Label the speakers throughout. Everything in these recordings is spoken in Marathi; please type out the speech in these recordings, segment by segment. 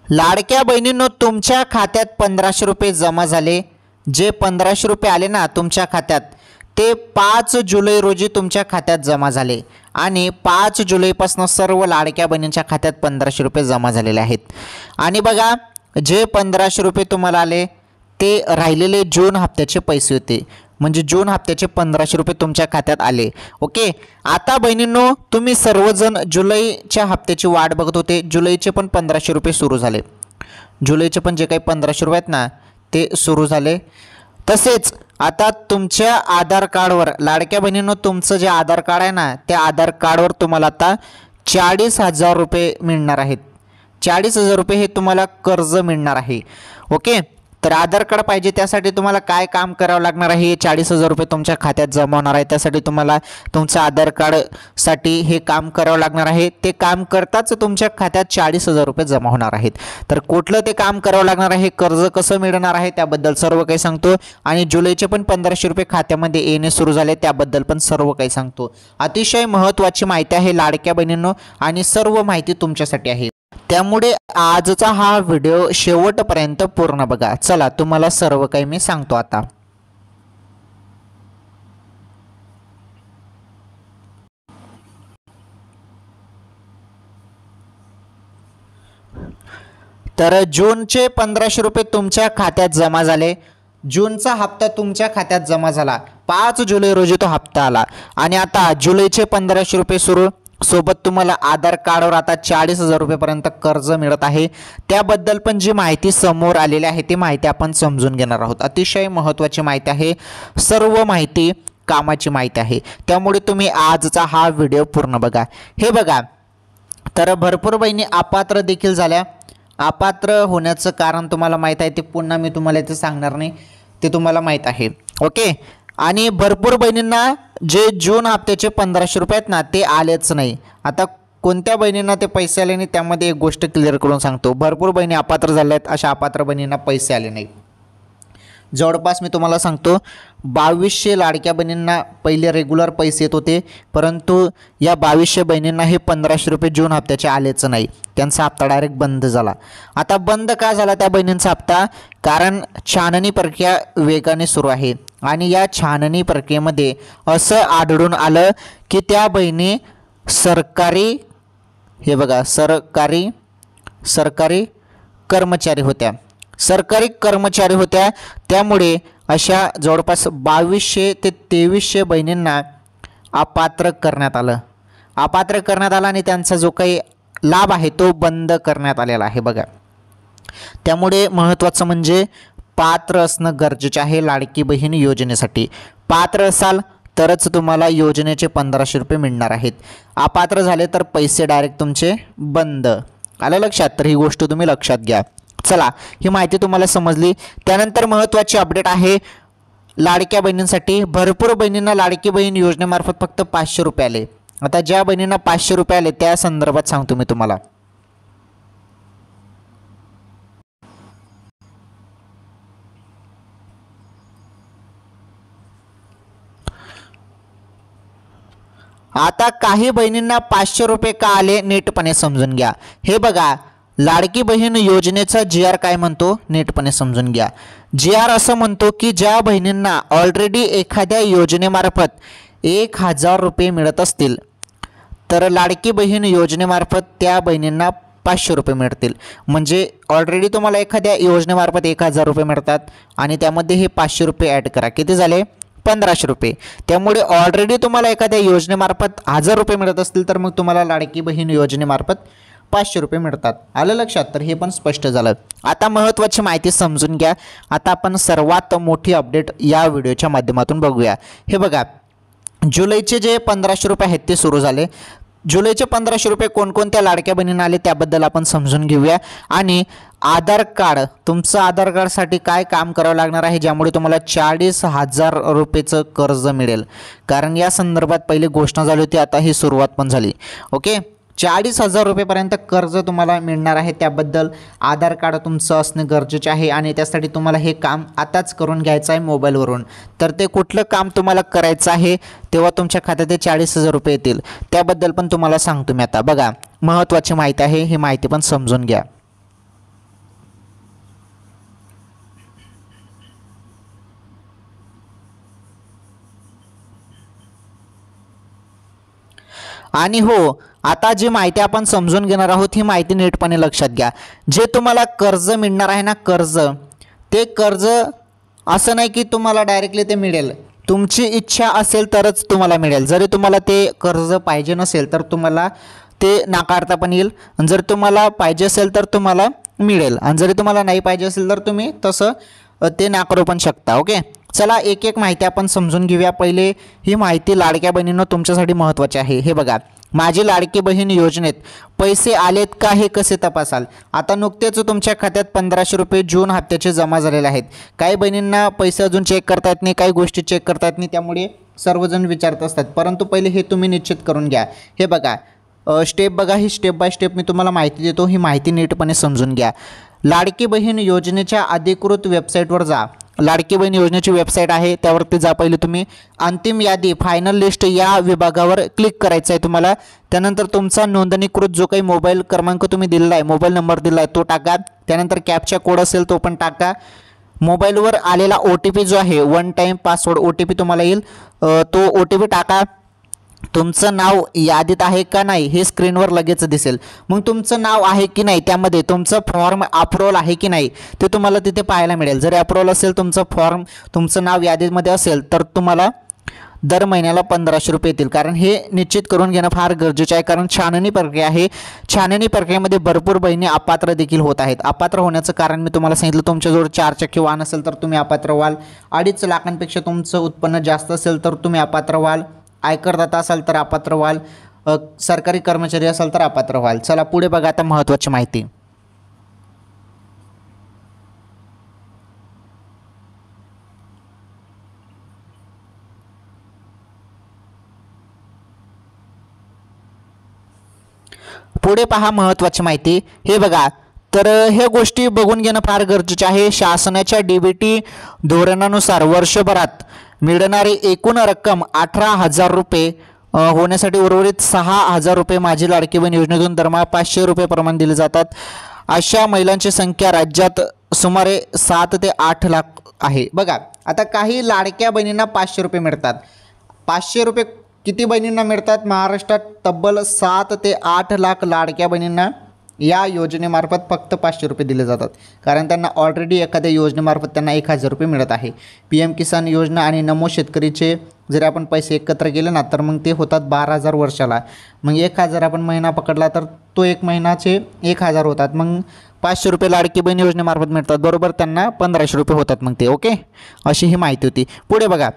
Speaker 1: लाडक्या बहिणींनो, तुमच्या खात्यात 1500 रुपये जमा झाले। जे 1500 रुपये आले ना तुमच्या खात्यात, ते 5 जुलै रोजी तुमच्या खात्यात जमा झाले आणि 5 जुलैपासून सर्व लाडक्या बहिणींच्या खात्यात 1500 रुपये जमा झालेले आहेत। आणि बघा, जे 1500 रुपये तुम्हाला आले ते राहिलेले जून हप्त्याचे पैसे होते, म्हणजे जून हप्त्याचे 1500 रुपये तुमच्या खात्यात आले। ओके, आता बहिणींनो, तुम्ही सर्वजण जुलैच्या हप्त्याची वाट बघत होते। जुलैचे पण 1500 रुपये सुरू झाले, जुलैचे पण जे काही 1500 रुपये आहेत ना ते सुरू झाले। तसेच आता तुमच्या आधार कार्डवर, लाडक्या बहिणींनो, तुमचं जे आधार कार्ड आहे ना त्या आधार कार्डवर तुम्हाला आता 40,000 रुपये मिळणार आहेत। 40,000 रुपये हे तुम्हाला कर्ज मिळणार आहे। ओके, तर आधार कार्ड पाहिजे त्यासाठी तुम्हाला काय काम करावं लागणार आहे? 40,000 रुपये तुमच्या खात्यात जमा होणार आहे, त्यासाठी तुम्हाला तुमचं आधार कार्डसाठी हे काम करावं लागणार आहे। ते काम करताच तुमच्या खात्यात 40,000 रुपये जमा होणार आहेत। तर कुठलं ते काम करावं लागणार आहे, कर्ज कसं मिळणार आहे त्याबद्दल सर्व काही सांगतो, आणि जुलैचे पण 1500 रुपये खात्यामध्ये येणे सुरू झाले त्याबद्दल पण सर्व काही सांगतो। अतिशय महत्त्वाची माहिती आहे लाडक्या बहिणींनो, आणि सर्व माहिती तुमच्यासाठी आहे, त्यामुळे आजचा हा व्हिडिओ शेवटपर्यंत पूर्ण बघा। चला, तुम्हाला सर्व काही मी सांगतो आता। तर जूनचे 1500 रुपये तुमच्या खात्यात जमा झाले। जूनचा हप्ता तुमच्या खात्यात जमा झाला, 5 जुलै रोजी तो हप्ता आला। आणि आता जुलैचे 1500 रुपये सुरू, सोबत तुम्हाला आधार कार्डवर आता 40,000 रुपयेपर्यंत कर्ज मिळत आहे। त्याबद्दल पण जी माहिती समोर आलेली आहे ती माहिती आपण समजून घेणार आहोत। अतिशय महत्त्वाची माहिती आहे, सर्व माहिती कामाची माहिती आहे, त्यामुळे तुम्ही आजचा हा व्हिडिओ पूर्ण बघा। हे बघा, तर भरपूर बहिणी अपात्र देखील झाल्या। अपात्र होण्याचं कारण तुम्हाला माहीत आहे, ते पुन्हा मी तुम्हाला ते सांगणार नाही, ते तुम्हाला माहीत आहे। ओके, आणि भरपूर बहिणींना जे जून हप्त्याचे 1500 रुपये आहेत ना ते आलेच नाही। आता कोणत्या बहिणींना ते पैसे आले नाही त्यामध्ये एक गोष्ट क्लिअर करून सांगतो। भरपूर बहिणी अपात्र झाल्या आहेत, अशा अपात्र बहिणींना पैसे आले नाही। जवळपास मी तुम्हाला सांगतो 2200 लाडक्या बहिणींना पहिले रेग्युलर पैसे येत होते, परंतु या 2200 बहिणींना हे 1500 रुपये जून हप्त्याचे आलेच नाही, त्यांचा हप्ता डायरेक्ट बंद झाला। आता बंद का झाला त्या बहिणींचा हप्ता? कारण छाननी प्रक्रिया वेगाने सुरू आहे, आणि या छाननी प्रक्रियेमध्ये असं आढळून आलं की त्या बहिणी सरकारी, हे बघा, सरकारी कर्मचारी होत्या, सरकारी कर्मचारी होत्या। त्यामुळे अशा जवळपास 2200 ते 2300 बहिणींना अपात्र करण्यात आलं, अपात्र करण्यात आलं, आणि त्यांचा जो काही लाभ आहे तो बंद करण्यात आलेला आहे बघा। त्यामुळे महत्त्वाचं म्हणजे पात्र असणं गरजेचं आहे लाडकी बहीण योजनेसाठी। पात्र असाल तरच तुम्हाला योजनेचे 1500 रुपये मिळणार आहेत। अपात्र झाले तर पैसे डायरेक्ट तुमचे बंद। आलं लक्षात? तर ही गोष्ट तुम्ही लक्षात घ्या। चला, ही माहिती तुम्हाला समजली। त्यानंतर महत्त्वाची अपडेट आहे लाडक्या बहिणींसाठी। भरपूर बहिणींना लाडकी बहीण योजनेमार्फत फक्त 500 रुपये आले। आता ज्या बहिणींना 500 रुपये आले त्या संदर्भात सांगतो मी तुम्हाला। आता काही बहिणींना 500 रुपये का आले नीटपणे समजून घ्या। हे बघा, लाडकी बहीण योजनेचा GR काय म्हणतो नीटपणे समजून घ्या। GR असं म्हणतो की ज्या बहिणींना ऑलरेडी एखाद्या योजनेमार्फत 1000 रुपये मिळत असतील तर लाडकी बहीण योजनेमार्फत त्या बहिणींना 500 रुपये मिळतील। म्हणजे ऑलरेडी तुम्हाला एखाद्या योजनेमार्फत 1000 रुपये मिळतात, आणि त्यामध्ये हे 500 रुपये ॲड करा, किती झाले? 1500 रुपये। त्यामुळे ऑलरेडी तुम्हाला एखाद्या योजनेमार्फत 1000 रुपये मिळत असतील तर मग तुम्हाला लाडकी बहीण योजनेमार्फत 500 रुपये मिळतात। आलं लक्षात? तर हे पण स्पष्ट झालं। आता महत्त्वाची माहिती समजून घ्या। आता आपण सर्वात मोठी अपडेट या व्हिडिओच्या माध्यमातून बघूया। हे बघा, जुलैचे जे 1500 रुपये आहेत ते सुरू झाले। जुलैचे 1500 रुपये कोणकोणत्या लाडक्या बहिणींना आले त्याबद्दल आपण समजून घेऊया। आणि आधार कार्ड, तुमचं आधार कार्डसाठी काय काम करावं लागणार आहे ज्यामुळे तुम्हाला 40,000 रुपयेचं कर्ज मिळेल, कारण या संदर्भात पहिली घोषणा झाली होती, आता ही सुरुवात पण झाली। ओके, 40,000 रुपयेपर्यंत कर्ज तुम्हाला मिळणार आहे। त्याबद्दल आधार कार्ड तुमचं असणे गरजेचे आहे, आणि त्यासाठी तुम्हाला हे काम आताच करून घ्यायचं आहे मोबाईलवरून। तर ते कुठलं काम तुम्हाला करायचं आहे तेव्हा तुमच्या खात्यात 40,000 रुपये येतील, त्याबद्दल पण तुम्हाला सांगतो मी आता। बघा, महत्त्वाची माहिती आहे, ही माहिती पण समजून घ्या। आणि हो, आता जी माहिती आपण समजून घेणार आहोत ही माहिती नीटपणे लक्षात घ्या. जे तुम्हाला कर्ज मिळणार आहे ना, कर्ज, ते कर्ज असं नाही की तुम्हाला डायरेक्टली ते मिळेल. तुमची इच्छा असेल तरच तुम्हाला मिळेल. जरी तुम्हाला ते कर्ज पाहिजे नसेल तर तुम्हाला ते नाकारता पण येईल. जर तुम्हाला पाहिजे असेल तर तुम्हाला मिळेल, आणि जरी तुम्हाला नाही पाहिजे असेल तर तुम्ही तसं ते नाकारू पण शकता. ओके, चला एक एक माहिती आपण समजून घेऊया. पहिले ही माहिती लाडक्या बहिणींनो तुमच्यासाठी महत्त्वाची आहे. हे बघा, माझी लाडकी बहीण योजनेत पैसे आलेत का हे कसे तपासाल. आता नुकतेच तुमच्या खात्यात 1500 रुपये जून हप्त्याचे जमा झालेले आहेत. काही बहिणींना पैसे अजून चेक करता येत नाही, काही गोष्टी चेक करता येत नाही, त्यामुळे सर्वजण विचारत असतात. परंतु पहिले हे तुम्ही निश्चित करून घ्या. हे बघा, स्टेप बघा, ही स्टेप बाय स्टेप मी तुम्हाला माहिती देतो, ही माहिती नीटपणे समजून घ्या. लाडकी बहीण योजनेच्या अधिकृत वेबसाईटवर जा. लाडकी बहीण योजनेची वेबसाईट आहे, त्यावरती जा. पहिले तुम्ही अंतिम यादी फायनल लिस्ट या विभागावर क्लिक करायचं आहे तुम्हाला. त्यानंतर तुमचा नोंदणीकृत जो काही मोबाईल क्रमांक तुम्ही दिलेला आहे, मोबाईल नंबर दिला आहे तो टाका. त्यानंतर कॅप्चा कोड असेल तो पण टाका. मोबाईलवर आलेला OTP जो आहे, वन टाईम पासवर्ड OTP तुम्हाला येईल, तो OTP टाका. तुमचं नाव यादीत आहे का नाही हे स्क्रीनवर लगेच दिसेल. मग तुमचं नाव आहे की नाही, त्यामध्ये तुमचं फॉर्म अप्रूव्हल आहे की नाही ते तुम्हाला तिथे पाहायला मिळेल. जर अप्रूव्हल असेल तुमचं फॉर्म, तुमचं नाव यादीमध्ये असेल तर तुम्हाला दर महिन्याला 1500 रुपये येतील. कारण हे निश्चित करून घेणं फार गरजेचं आहे, कारण छाननी प्रक्रिया आहे. छाननी प्रक्रियेमध्ये भरपूर बहिणी अपात्र देखील होत आहेत. अपात्र होण्याचं कारण मी तुम्हाला सांगितलं. तुमच्याजवळ 4 चाकी वाहन असेल तर तुम्ही अपात्र व्हाल. 2.5 लाखांपेक्षा तुमचं उत्पन्न जास्त असेल तर तुम्ही अपात्र व्हाल. आयकरदाता असाल तर अपात्र व्हाल. सरकारी कर्मचारी असाल तर अपात्र व्हाल. चला पुढे बघा आता महत्त्वाची माहिती. पुढे पहा महत्त्वाची माहिती. हे बघा, तर ह्या गोष्टी बघून घेणं फार गरजेचे आहे. शासनाच्या DBT धोरणानुसार वर्षभरात मिळणारी एकूण रक्कम 18,000 रुपये होण्यासाठी उर्वरित 6,000 रुपये माझी लाडकी बहीण योजनेतून दरमहा 500 रुपये प्रमाणे दिले जातात. अशा महिलांची संख्या राज्यात सुमारे 7 ते 8 लाख आहे. बघा, आता काही लाडक्या बहिणींना 500 रुपये मिळतात. 500 रुपये किती बहिणींना मिळतात? महाराष्ट्रात तब्बल 7 ते 8 लाख लाडक्या बहिणींना या योजनेमार्फत फक्त 500 रुपये दिले जातात. कारण त्यांना ऑलरेडी एखाद्या योजनेमार्फत त्यांना 1,000 रुपये मिळत आहे. PM किसान योजना आणि नमो शेतकरीचे जर आपण पैसे एकत्र केले ना तर मग ते होतात 12,000 वर्षाला. मग 1,000 आपण महिना पकडला तर तो एक महिन्याचे 1,000 होतात. मग 500 रुपये लाडकी बहीण योजनेमार्फत मिळतात, बरोबर त्यांना 1500 रुपये होतात मग ते. ओके, अशी ही माहिती होती. पुढे बघा,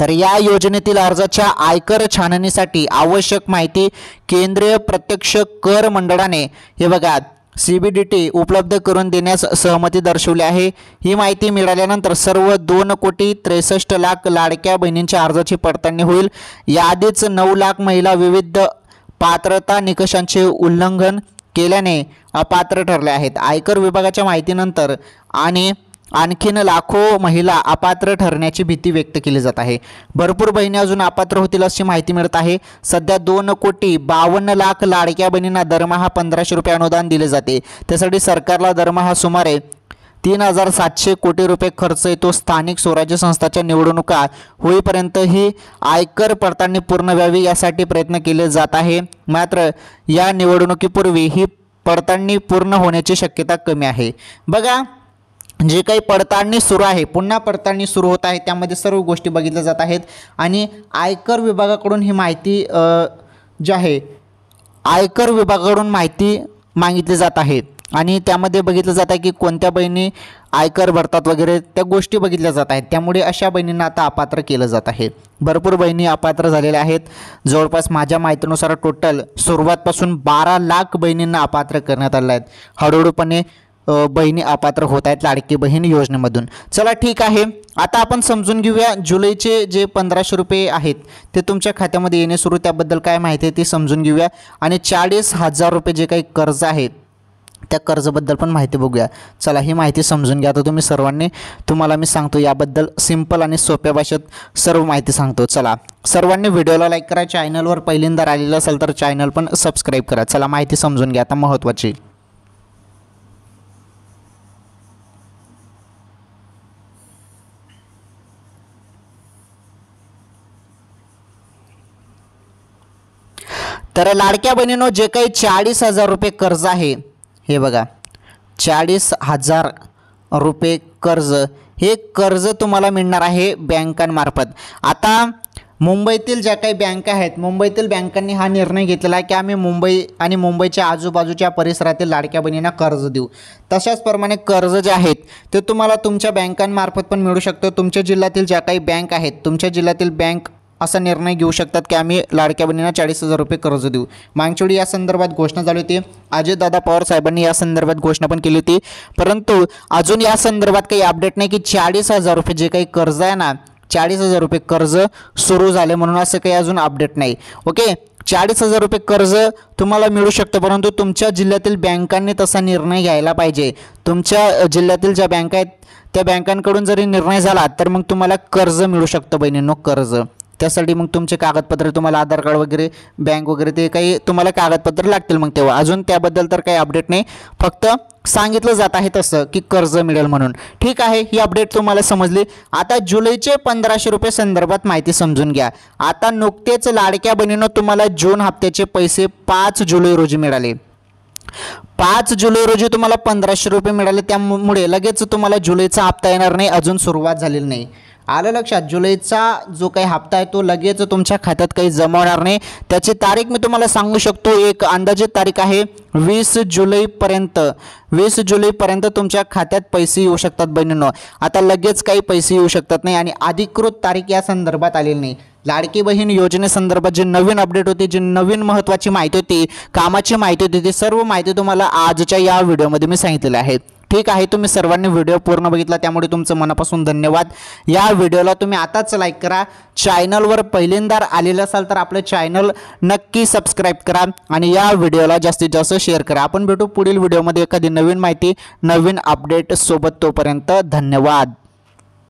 Speaker 1: तर या योजनेतील अर्जाच्या आयकर छाननीसाठी आवश्यक माहिती केंद्रीय प्रत्यक्ष कर मंडळाने हे बघा CBDT उपलब्ध करून देण्यास सहमती दर्शवली आहे. ही माहिती मिळाल्यानंतर सर्व 2,63,00,000 लाडक्या बहिणींच्या अर्जाची पडताळणी होईल. याआधीच 9 लाख महिला विविध पात्रता निकषांचे उल्लंघन केल्याने अपात्र ठरले आहेत. आयकर विभागाच्या माहितीनंतर आणखीन लाखो महिला अपात्र ठरण्याची भीती व्यक्त केली जात आहे. भरपूर बहिणी अजून अपात्र होतील अशी माहिती मिळत आहे. सध्या 2,52,00,000 लाडक्या बहिणींना दरमहा 1500 रुपये अनुदान दिले जाते. त्यासाठी सरकारला दरमहा सुमारे 3,700 कोटी रुपये खर्च येतो. स्थानिक स्वराज्य संस्थांच्या निवडणुका होईपर्यंत ही आयकर पडताळणी पूर्ण व्हावी यासाठी प्रयत्न केले जात आहे. मात्र या निवडणुकीपूर्वी ही पडताळणी पूर्ण होण्याची शक्यता कमी आहे. बघा, जे काही पडताळणी सुरू आहे, पुन्हा पडताळणी सुरू होत आहे, त्यामध्ये सर्व गोष्टी बघितल्या जात आहेत. आणि आयकर विभागाकडून ही माहिती जी आहे, आयकर विभागाकडून माहिती मागितली जात आहे. आणि त्यामध्ये बघितलं जात आहे की कोणत्या बहिणी आयकर भरतात वगैरे, त्या गोष्टी बघितल्या जात आहेत. त्यामुळे अशा बहिणींना आता अपात्र केलं जात आहे. भरपूर बहिणी अपात्र झालेल्या आहेत. जवळपास माझ्या माहितीनुसार टोटल सुरुवातपासून 12 लाख बहिणींना अपात्र करण्यात आले आहेत. हळूहळूपणे बहिणी अपात्र होत आहेत लाडकी बहीण योजनेमधून. चला ठीक आहे, आता आपण समजून घेऊया जुलैचे जे 1500 रुपये आहेत ते तुमच्या खात्यामध्ये येणे सुरू, त्याबद्दल काय माहिती आहे ती समजून घेऊया. आणि 40,000 रुपये जे काही कर्ज आहे त्या कर्जाबद्दल पण माहिती बघूया. चला ही माहिती समजून घ्या. आता तुम्ही सर्वांनी, तुम्हाला मी सांगतो याबद्दल सिंपल आणि सोप्या भाषेत सर्व माहिती सांगतो. चला सर्वांनी व्हिडिओला लाईक करा. चॅनलवर पहिल्यांदा आलेलं असेल तर चॅनल पण सबस्क्राईब करा. चला माहिती समजून घ्या आता महत्त्वाची. तर लाडक्या बहिणींनो, जे काही 40,000 रुपये कर्ज आहे, हे बघा 40,000 रुपये कर्ज, हे कर्ज तुम्हाला मिळणार आहे बँकांमार्फत. आता मुंबईतील ज्या काही बँका आहेत, मुंबईतील बँकांनी हा निर्णय घेतलेला आहे की आम्ही मुंबई आणि मुंबईच्या आजूबाजूच्या परिसरातील लाडक्या बहिणींना कर्ज देऊ. तशाच प्रमाणे कर्ज जे आहेत ते तुम्हाला तुमच्या बँकांमार्फत पण मिळू शकतं. तुमच्या जिल्ह्यातील ज्या काही बँक आहेत, तुमच्या जिल्ह्यातील बँक असा निर्णय घेऊ शकतात की आम्ही लाडक्या बहिणींना 40,000 रुपये कर्ज देऊ. मागच्या वेळी या संदर्भात घोषणा झाली होती. अजितदादा पवार साहेबांनी या संदर्भात घोषणा पण केली होती, परंतु अजून या संदर्भात काही अपडेट नाही की 40,000 रुपये जे काही कर्ज आहे ना, 40,000 रुपये कर्ज सुरू झाले म्हणून असं काही अजून अपडेट नाही. ओके, 40,000 रुपये कर्ज तुम्हाला मिळू शकतं, परंतु तुमच्या जिल्ह्यातील बँकांनी तसा निर्णय घ्यायला पाहिजे. तुमच्या जिल्ह्यातील ज्या बँका आहेत त्या बँकांकडून जरी निर्णय झाला तर मग तुम्हाला कर्ज मिळू शकतं बहिणींनो, कर्ज. त्यासाठी मग तुमचे कागदपत्र, तुम्हाला आधार कार्ड वगैरे, बँक वगैरे, ते काही तुम्हाला कागदपत्र लागतील. मग तेव्हा अजून त्याबद्दल तर काही अपडेट नाही, फक्त सांगितलं जात आहे तसं की कर्ज मिळेल म्हणून. ठीक आहे, ही अपडेट तुम्हाला समजली. आता जुलैचे 1,500 रुपये संदर्भात माहिती समजून घ्या. आता नुकतेच लाडक्या बहिणींनो तुम्हाला जून हप्त्याचे पैसे 5 जुलै रोजी मिळाले. 5 जुलै रोजी तुम्हाला 1,500 रुपये मिळाले, त्यामुळे लगेच तुम्हाला जुलैचा हप्ता येणार नाही, अजून सुरुवात झालेली नाही. आलं लक्षात? जुलैचा जो काही हप्ता आहे तो लगेच तुमच्या खात्यात काही जमा होणार नाही. त्याची तारीख मी तुम्हाला सांगू शकतो, एक अंदाजित तारीख आहे 20 जुलैपर्यंत. 20 जुलैपर्यंत तुमच्या खात्यात पैसे येऊ शकतात बहिणींनो. आता लगेच काही पैसे येऊ शकतात नाही आणि अधिकृत तारीख या संदर्भात आलेली नाही. लाडकी बहीण योजनेसंदर्भात जे नवीन अपडेट होते, जी नवीन महत्त्वाची माहिती होती, कामाची माहिती होती, ती सर्व माहिती तुम्हाला आजच्या या व्हिडिओमध्ये मी सांगितलेली आहे. ठीक आहे, तुम्ही सर्वांनी व्हिडिओ पूर्ण बघितला त्यामुळे तुमचं मनापासून धन्यवाद. या व्हिडिओला तुम्ही आताच लाईक करा. चॅनलवर पहिल्यांदा आलेलं असाल तर आपलं चॅनल नक्की सबस्क्राईब करा आणि या व्हिडिओला जास्तीत जास्त शेअर करा. आपण भेटू पुढील व्हिडिओमध्ये एखादी नवीन माहिती, नवीन अपडेट सोबत. तोपर्यंत धन्यवाद.